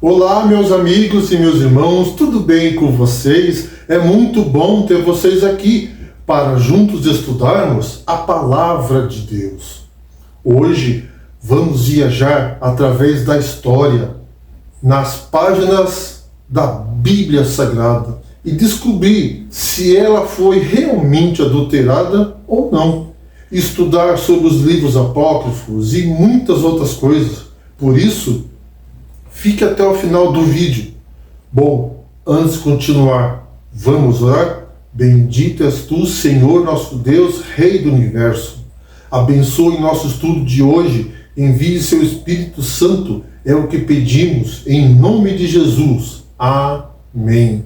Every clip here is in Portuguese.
Olá, meus amigos e meus irmãos, tudo bem com vocês? É muito bom ter vocês aqui para juntos estudarmos a Palavra de Deus. Hoje vamos viajar através da história, nas páginas da Bíblia Sagrada e descobrir se ela foi realmente adulterada ou não. Estudar sobre os livros apócrifos e muitas outras coisas. Por isso, fique até o final do vídeo. Bom, antes de continuar, vamos orar? Bendito és tu, Senhor nosso Deus, Rei do Universo. Abençoe nosso estudo de hoje, envie seu Espírito Santo, é o que pedimos, em nome de Jesus. Amém.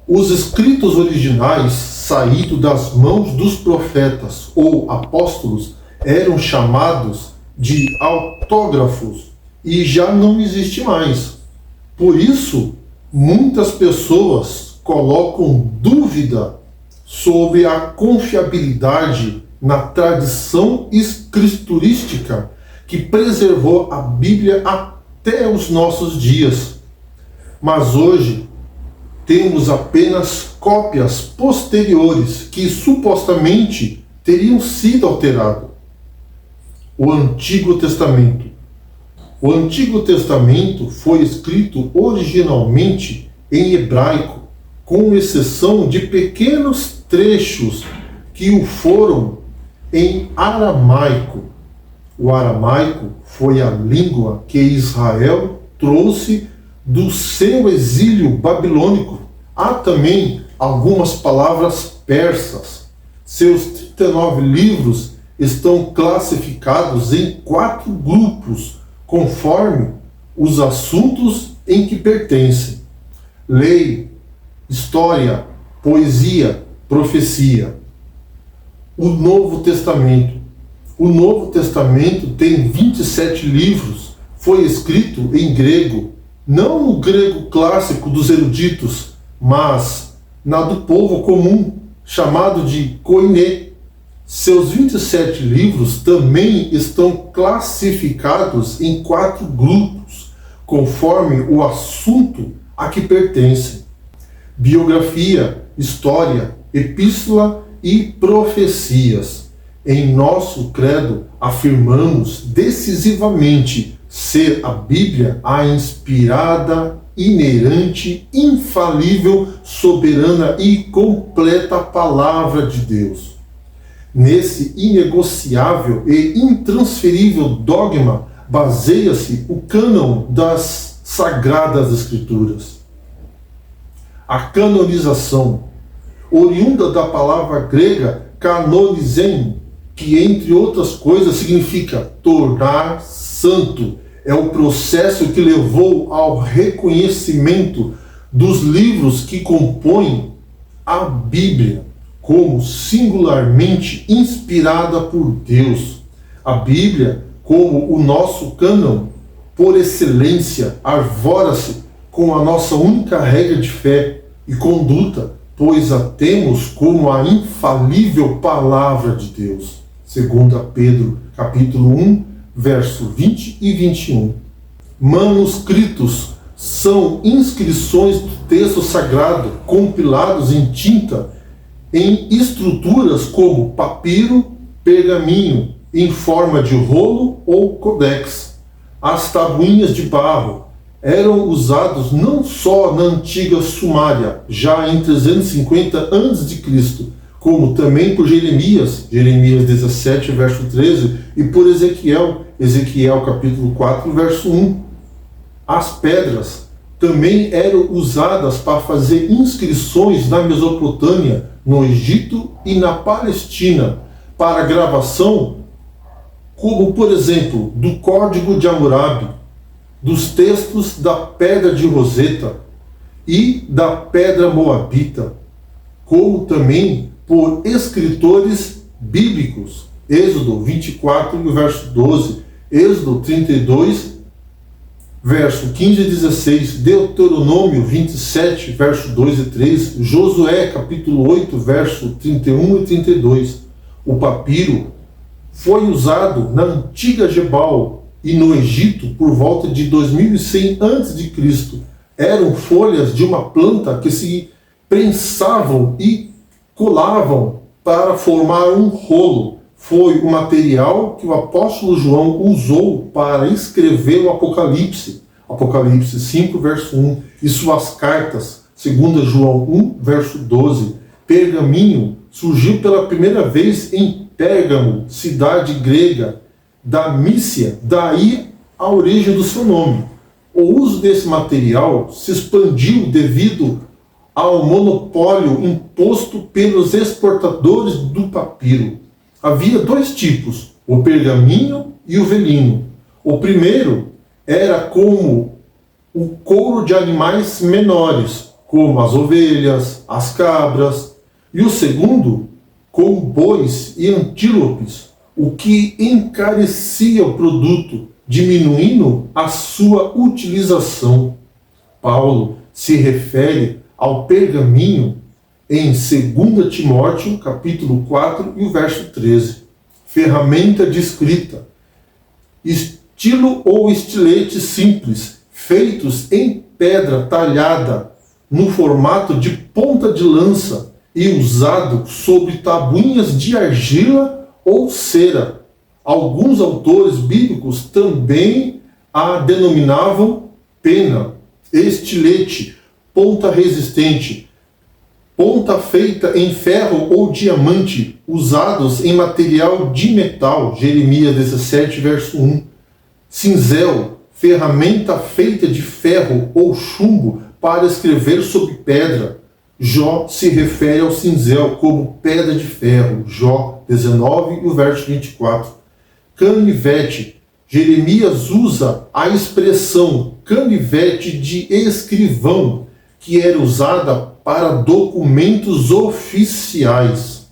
Os escritos originais, saídos das mãos dos profetas ou apóstolos, eram chamados de autógrafos e já não existe mais. Por isso, muitas pessoas colocam dúvida sobre a confiabilidade na tradição escriturística que preservou a Bíblia até os nossos dias. Mas hoje temos apenas cópias posteriores que supostamente teriam sido alteradas. O Antigo Testamento. O Antigo Testamento foi escrito originalmente em hebraico, com exceção de pequenos trechos que o foram em aramaico. O aramaico foi a língua que Israel trouxe do seu exílio babilônico. Há também algumas palavras persas. Seus 39 livros estão classificados em 4 grupos, conforme os assuntos em que pertencem: lei, história, poesia, profecia. O Novo Testamento. O Novo Testamento tem 27 livros. Foi escrito em grego, não no grego clássico dos eruditos, mas na do povo comum, chamado de koiné. Seus 27 livros também estão classificados em 4 grupos, conforme o assunto a que pertencem: biografia, história, epístola e profecias. Em nosso credo, afirmamos decisivamente ser a Bíblia a inspirada, inerente, infalível, soberana e completa palavra de Deus. Nesse inegociável e intransferível dogma baseia-se o cânon das Sagradas Escrituras. A canonização, oriunda da palavra grega kanonizen, que entre outras coisas significa tornar santo, é o processo que levou ao reconhecimento dos livros que compõem a Bíblia como singularmente inspirada por Deus. A Bíblia, como o nosso cânon, por excelência, arvora-se com a nossa única regra de fé e conduta, pois a temos como a infalível palavra de Deus. 2 Pedro, capítulo 1, verso 20 e 21. Manuscritos são inscrições do texto sagrado compilados em tinta em estruturas como papiro, pergaminho, em forma de rolo ou codex. As tabuinhas de barro eram usados não só na antiga Sumária, já em 350 a.C., como também por Jeremias 17, verso 13, e por Ezequiel capítulo 4, verso 1. As pedras também eram usadas para fazer inscrições na Mesopotâmia, no Egito e na Palestina, para gravação, como por exemplo, do Código de Hammurabi, dos textos da Pedra de Roseta e da Pedra Moabita, como também por escritores bíblicos. Êxodo 24, verso 12, Êxodo 32, verso 15 e 16, Deuteronômio 27, verso 2 e 3, Josué, capítulo 8, verso 31 e 32. O papiro foi usado na antiga Gebal, e no Egito por volta de 2100 a.C. Eram folhas de uma planta que se prensavam e colavam para formar um rolo. Foi o material que o apóstolo João usou para escrever o Apocalipse. Apocalipse 5, verso 1. E suas cartas, 2 João 1, verso 12. Pergaminho surgiu pela primeira vez em Pérgamo, cidade grega da Mícia, daí a origem do seu nome. O uso desse material se expandiu devido ao monopólio imposto pelos exportadores do papiro. Havia dois tipos, o pergaminho e o velino. O primeiro era como o couro de animais menores, como as ovelhas, as cabras, e o segundo, como bois e antílopes, o que encarecia o produto, diminuindo a sua utilização. Paulo se refere ao pergaminho em 2 Timóteo, capítulo 4, e o verso 13. Ferramenta de escrita, estilo ou estilete simples, feitos em pedra talhada, no formato de ponta de lança e usado sobre tabuinhas de argila ou cera. Alguns autores bíblicos também a denominavam pena, estilete, ponta resistente, ponta feita em ferro ou diamante, usados em material de metal, Jeremias 17, verso 1. Cinzel, ferramenta feita de ferro ou chumbo para escrever sobre pedra. Jó se refere ao cinzel como pedra de ferro, Jó 19 e o verso 24. Canivete, Jeremias usa a expressão canivete de escrivão, que era usada para documentos oficiais.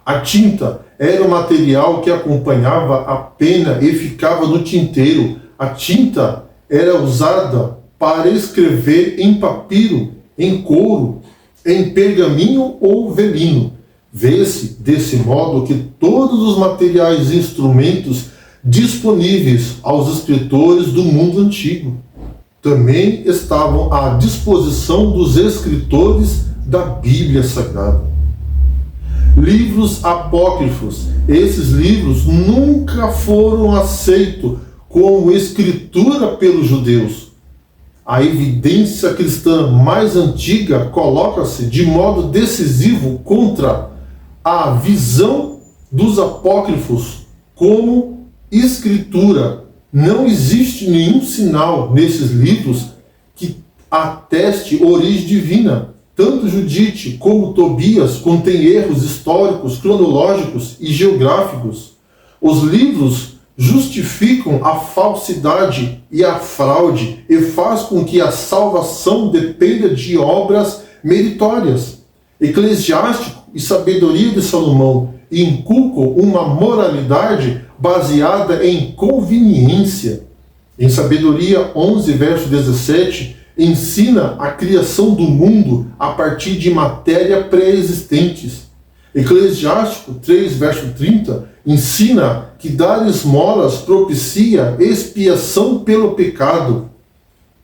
A tinta era o material que acompanhava a pena e ficava no tinteiro. A tinta era usada para escrever em papiro, em couro, em pergaminho ou velino. Vê-se, desse modo, que todos os materiais e instrumentos disponíveis aos escritores do mundo antigo também estavam à disposição dos escritores da Bíblia Sagrada. Livros apócrifos. Esses livros nunca foram aceitos como escritura pelos judeus. A evidência cristã mais antiga coloca-se de modo decisivo contra a visão dos apócrifos como escritura. Não existe nenhum sinal nesses livros que ateste origem divina. Tanto Judite como Tobias contêm erros históricos, cronológicos e geográficos. Os livros justificam a falsidade e a fraude e faz com que a salvação dependa de obras meritórias. Eclesiástico e Sabedoria de Salomão inculcam uma moralidade baseada em conveniência. Em Sabedoria 11, verso 17, ensina a criação do mundo a partir de matéria pré-existentes. Eclesiástico 3, verso 30, ensina que dar esmolas propicia expiação pelo pecado.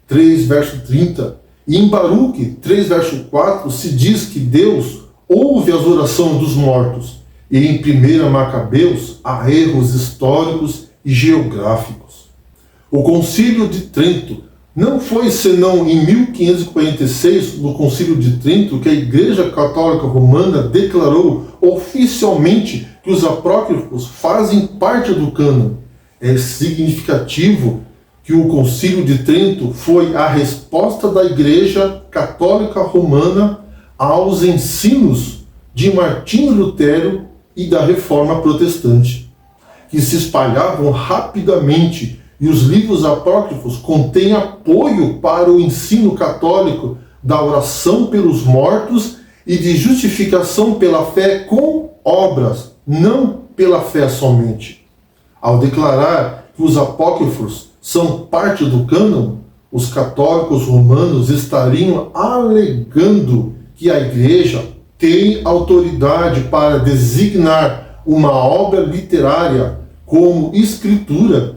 3, verso 30. E em Baruque 3, verso 4, se diz que Deus ouve as orações dos mortos. E em 1 Macabeus há erros históricos e geográficos. O Concílio de Trento não foi senão em 1546, no Concílio de Trento, que a Igreja Católica Romana declarou oficialmente que os apócrifos fazem parte do cânon. É significativo que o Concílio de Trento foi a resposta da Igreja Católica Romana aos ensinos de Martinho Lutero e da Reforma Protestante, que se espalhavam rapidamente, e os livros apócrifos contêm apoio para o ensino católico da oração pelos mortos e de justificação pela fé com obras, não pela fé somente. Ao declarar que os apócrifos são parte do cânon, os católicos romanos estariam alegando que a Igreja tem autoridade para designar uma obra literária como escritura,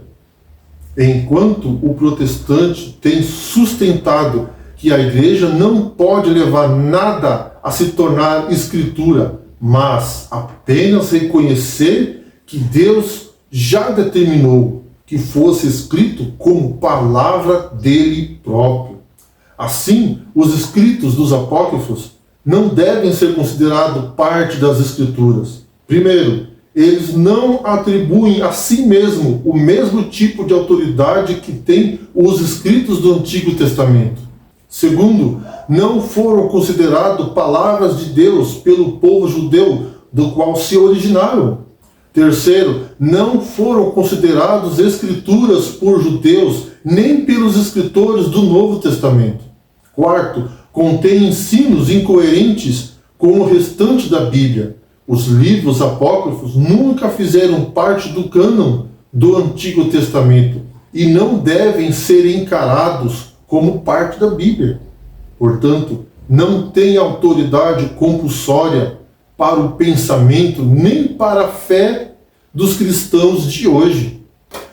Enquanto o protestante tem sustentado que a igreja não pode levar nada a se tornar escritura, mas apenas reconhecer que Deus já determinou que fosse escrito como palavra dele próprio. Assim, os escritos dos apócrifos não devem ser considerados parte das escrituras. Primeiro, eles não atribuem a si mesmo o mesmo tipo de autoridade que tem os escritos do Antigo Testamento. Segundo, não foram considerados palavras de Deus pelo povo judeu do qual se originaram. Terceiro, não foram considerados escrituras por judeus nem pelos escritores do Novo Testamento. Quarto, contém ensinos incoerentes com o restante da Bíblia. Os livros apócrifos nunca fizeram parte do cânon do Antigo Testamento e não devem ser encarados como parte da Bíblia. Portanto, não tem autoridade compulsória para o pensamento nem para a fé dos cristãos de hoje.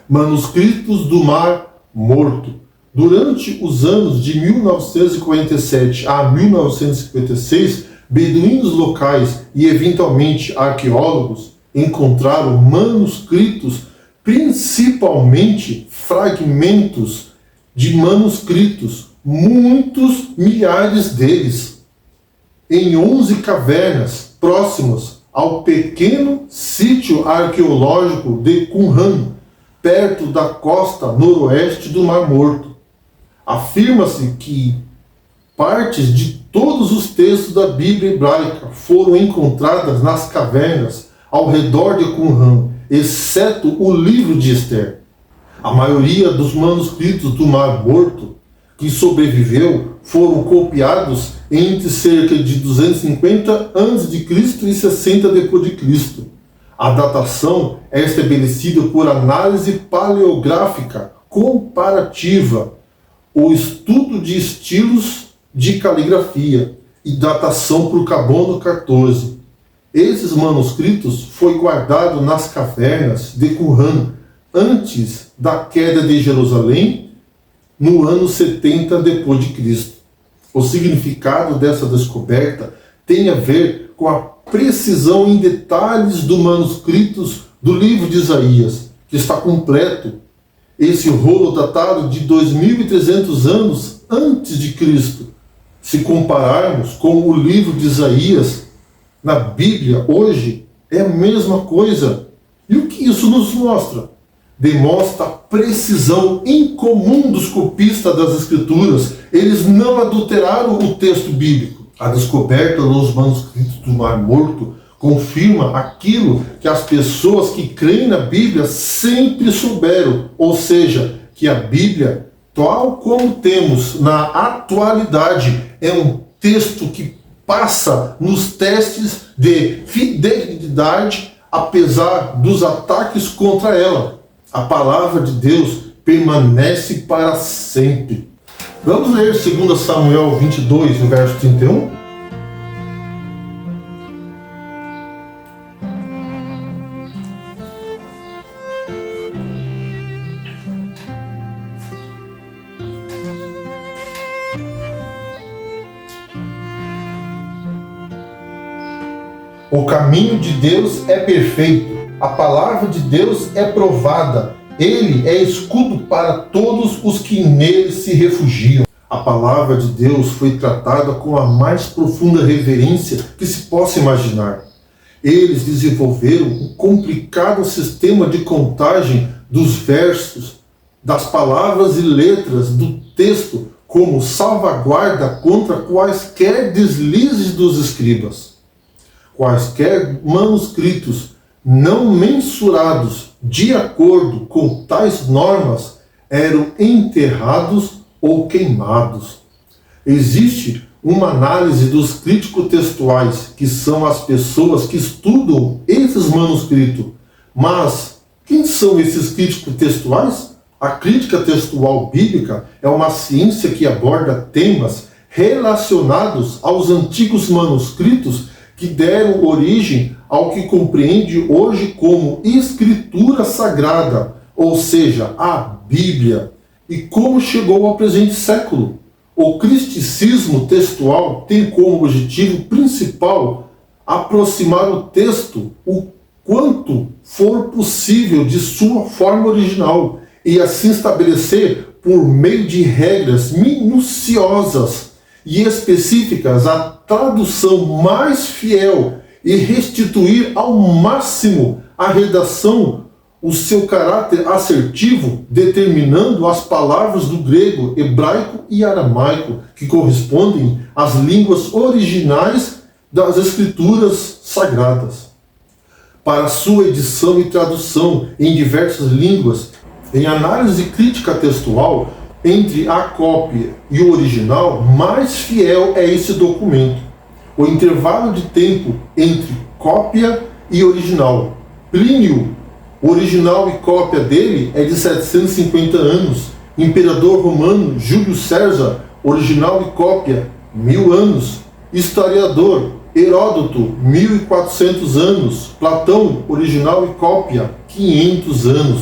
Manuscritos do Mar Morto. Durante os anos de 1947 a 1956, beduínos locais e eventualmente arqueólogos encontraram manuscritos, principalmente fragmentos de manuscritos, muitos milhares deles, em 11 cavernas próximas ao pequeno sítio arqueológico de Qumran, perto da costa noroeste do Mar Morto. Afirma-se que partes de todos os textos da Bíblia hebraica foram encontradas nas cavernas ao redor de Qumran, exceto o livro de Esther. A maioria dos manuscritos do Mar Morto que sobreviveu foram copiados entre cerca de 250 a.C. e 60 d.C. A datação é estabelecida por análise paleográfica comparativa, o estudo de estilos de caligrafia e datação por carbono 14. Esses manuscritos foram guardados nas cavernas de Qumran antes da queda de Jerusalém, no ano 70 d.C. O significado dessa descoberta tem a ver com a precisão em detalhes dos manuscritos do livro de Isaías, que está completo. Esse rolo datado de 2.300 anos antes de Cristo. Se compararmos com o livro de Isaías na Bíblia hoje, é a mesma coisa. E o que isso nos mostra? Demonstra a precisão incomum dos copistas das Escrituras. Eles não adulteraram o texto bíblico. A descoberta nos manuscritos do Mar Morto confirma aquilo que as pessoas que creem na Bíblia sempre souberam, ou seja, que a Bíblia, tal como temos na atualidade, é um texto que passa nos testes de fidelidade, apesar dos ataques contra ela. A palavra de Deus permanece para sempre. Vamos ler 2 Samuel 22, verso 31? O caminho de Deus é perfeito. A palavra de Deus é provada. Ele é escudo para todos os que nele se refugiam. A palavra de Deus foi tratada com a mais profunda reverência que se possa imaginar. Eles desenvolveram um complicado sistema de contagem dos versos, das palavras e letras do texto como salvaguarda contra quaisquer deslizes dos escribas. Quaisquer manuscritos não mensurados de acordo com tais normas eram enterrados ou queimados. Existe uma análise dos críticos textuais, que são as pessoas que estudam esses manuscritos. Mas quem são esses críticos textuais? A crítica textual bíblica é uma ciência que aborda temas relacionados aos antigos manuscritos que deram origem ao que compreende hoje como escritura sagrada, ou seja, a Bíblia, e como chegou ao presente século. O criticismo textual tem como objetivo principal aproximar o texto o quanto for possível de sua forma original e assim estabelecer, por meio de regras minuciosas e específicas, a tradução mais fiel e restituir ao máximo à redação o seu caráter assertivo, determinando as palavras do grego, hebraico e aramaico, que correspondem às línguas originais das escrituras sagradas. Para sua edição e tradução em diversas línguas, em análise crítica textual, entre a cópia e o original, mais fiel é esse documento. O intervalo de tempo entre cópia e original. Plínio, o original e cópia dele é de 750 anos. Imperador romano Júlio César, original e cópia, 1000 anos. Historiador Heródoto, 1400 anos. Platão, original e cópia, 500 anos.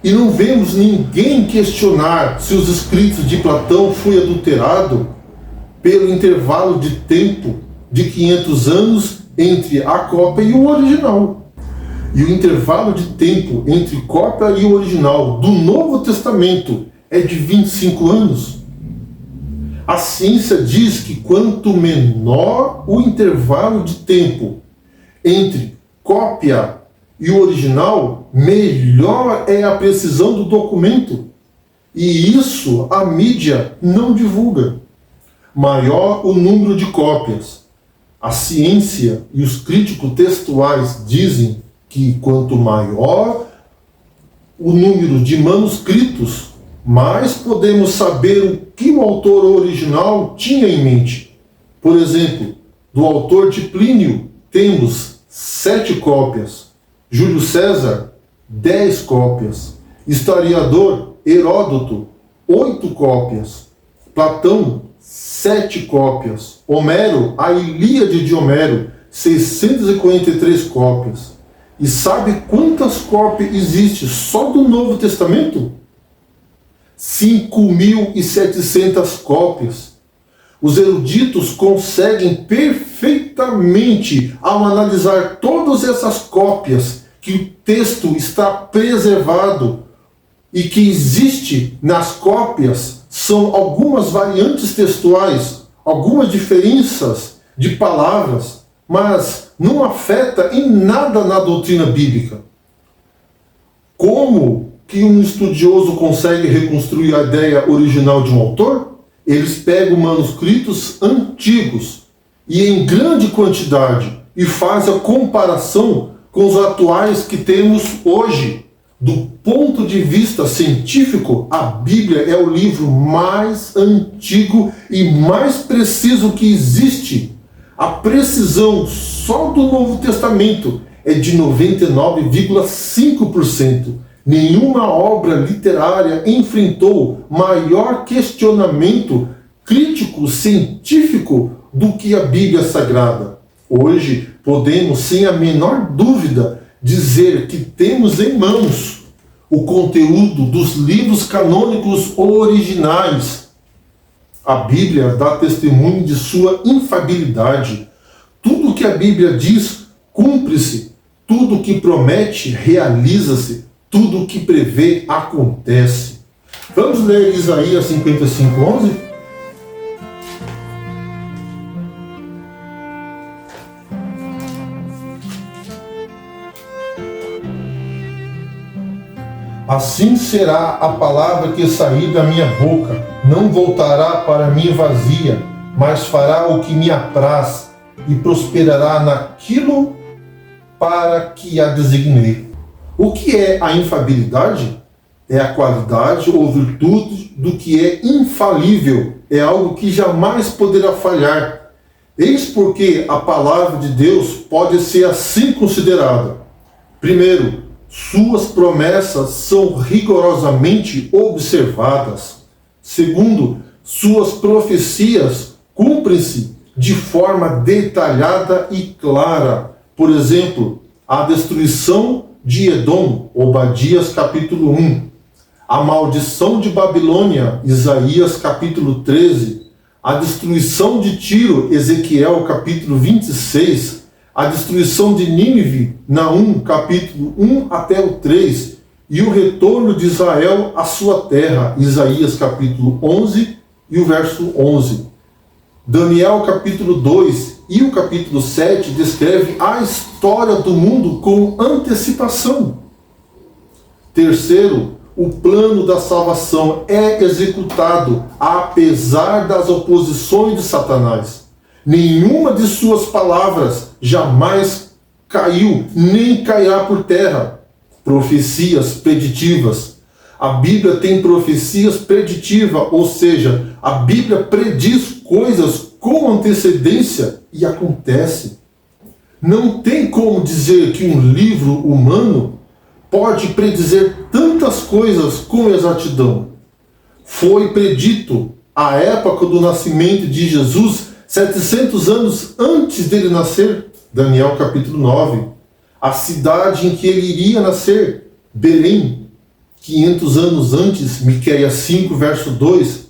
E não vemos ninguém questionar se os escritos de Platão foi adulterado pelo intervalo de tempo de 500 anos entre a cópia e o original. E o intervalo de tempo entre cópia e o original do Novo Testamento é de 25 anos. A ciência diz que quanto menor o intervalo de tempo entre cópia e o original, melhor é a precisão do documento. E isso a mídia não divulga. Maior o número de cópias. A ciência e os críticos textuais dizem que quanto maior o número de manuscritos, mais podemos saber o que o autor original tinha em mente. Por exemplo, do autor de Plínio, temos 7 cópias. Júlio César, 10 cópias. Historiador Heródoto, 8 cópias. Platão, 7 cópias. Homero, a Ilíade de Homero, 643 cópias. E sabe quantas cópias existem só do Novo Testamento? 5.700 cópias. Os eruditos conseguem perfeitamente, ao analisar todas essas cópias, que o texto está preservado e que existe nas cópias são algumas variantes textuais, algumas diferenças de palavras, mas não afeta em nada na doutrina bíblica. Como que um estudioso consegue reconstruir a ideia original de um autor? Eles pegam manuscritos antigos e em grande quantidade e fazem a comparação com os atuais que temos hoje. Do ponto de vista científico, a Bíblia é o livro mais antigo e mais preciso que existe. A precisão só do Novo Testamento é de 99,5%. Nenhuma obra literária enfrentou maior questionamento crítico científico do que a Bíblia Sagrada. Hoje podemos, sem a menor dúvida, dizer que temos em mãos o conteúdo dos livros canônicos originais. A Bíblia dá testemunho de sua infalibilidade. Tudo que a Bíblia diz, cumpre-se. Tudo que promete, realiza-se. Tudo que prevê, acontece. Vamos ler Isaías 55:11? Assim será a palavra que sair da minha boca, não voltará para mim vazia, mas fará o que me apraz e prosperará naquilo para que a designei. O que é a infalibilidade? É a qualidade ou virtude do que é infalível, é algo que jamais poderá falhar. Eis porque a palavra de Deus pode ser assim considerada. Primeiro, suas promessas são rigorosamente observadas. Segundo, suas profecias cumprem-se de forma detalhada e clara. Por exemplo, a destruição de Edom, Obadias capítulo 1, a maldição de Babilônia, Isaías capítulo 13, a destruição de Tiro, Ezequiel capítulo 26, a destruição de Nínive, Naum capítulo 1 até o 3, e o retorno de Israel à sua terra, Isaías capítulo 11 e o verso 11. Daniel capítulo 2 e o capítulo 7 descreve a história do mundo com antecipação. Terceiro, o plano da salvação é executado apesar das oposições de Satanás. Nenhuma de suas palavras jamais caiu, nem cairá por terra. Profecias preditivas. A Bíblia tem profecias preditivas, ou seja, a Bíblia prediz coisas com antecedência e acontece. Não tem como dizer que um livro humano pode predizer tantas coisas com exatidão. Foi predito a época do nascimento de Jesus, 700 anos antes dele nascer, Daniel capítulo 9. A cidade em que ele iria nascer, Belém, 500 anos antes, Miqueias 5, verso 2.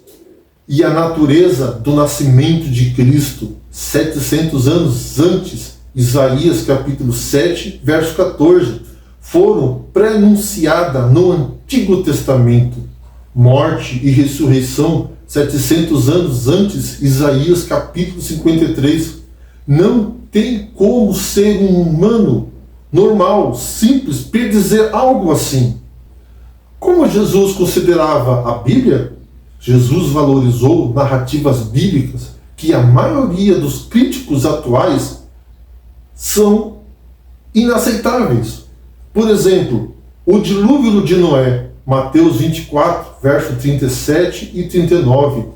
E a natureza do nascimento de Cristo, 700 anos antes, Isaías capítulo 7, verso 14. Foram prenunciadas no Antigo Testamento. Morte e ressurreição, 700 anos antes, Isaías capítulo 53. Não tem como ser um humano normal, simples, predizer algo assim. Como Jesus considerava a Bíblia, Jesus valorizou narrativas bíblicas que a maioria dos críticos atuais são inaceitáveis. Por exemplo, o dilúvio de Noé, Mateus 24, verso 37 e 39.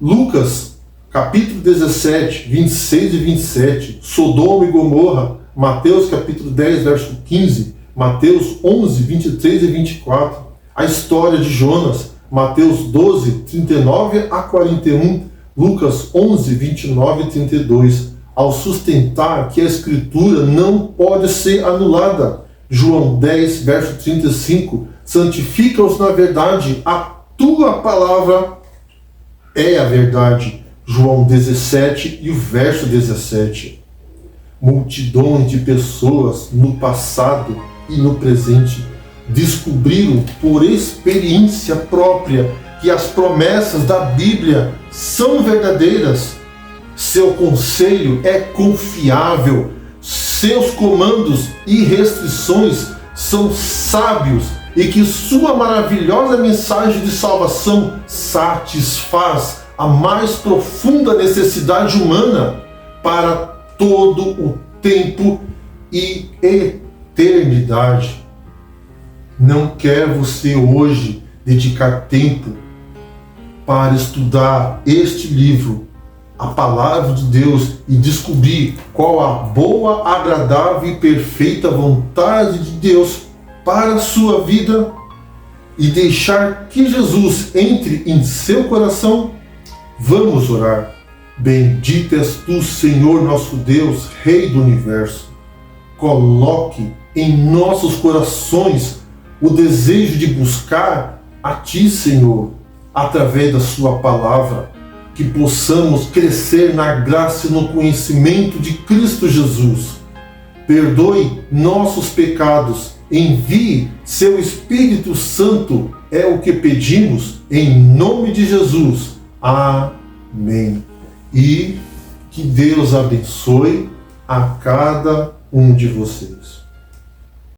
Lucas, capítulo 17, 26 e 27. Sodoma e Gomorra, Mateus capítulo 10, verso 15. Mateus 11, 23 e 24. A história de Jonas, Mateus 12, 39 a 41. Lucas 11, 29 e 32. Ao sustentar que a Escritura não pode ser anulada, João 10, verso 35, santifica-os na verdade, a tua palavra é a verdade. João 17 e o verso 17. Multidões de pessoas no passado e no presente descobriram por experiência própria que as promessas da Bíblia são verdadeiras. Seu conselho é confiável. Seus comandos e restrições são sábios e que sua maravilhosa mensagem de salvação satisfaz a mais profunda necessidade humana para todo o tempo e eternidade. Não quer você hoje dedicar tempo para estudar este livro, a palavra de Deus, e descobrir qual a boa, agradável e perfeita vontade de Deus para a sua vida e deixar que Jesus entre em seu coração? Vamos orar. Bendito és tu, Senhor nosso Deus, Rei do Universo. Coloque em nossos corações o desejo de buscar a Ti, Senhor, através da Sua palavra, que possamos crescer na graça e no conhecimento de Cristo Jesus. Perdoe nossos pecados, envie seu Espírito Santo, é o que pedimos, em nome de Jesus. Amém. E que Deus abençoe a cada um de vocês.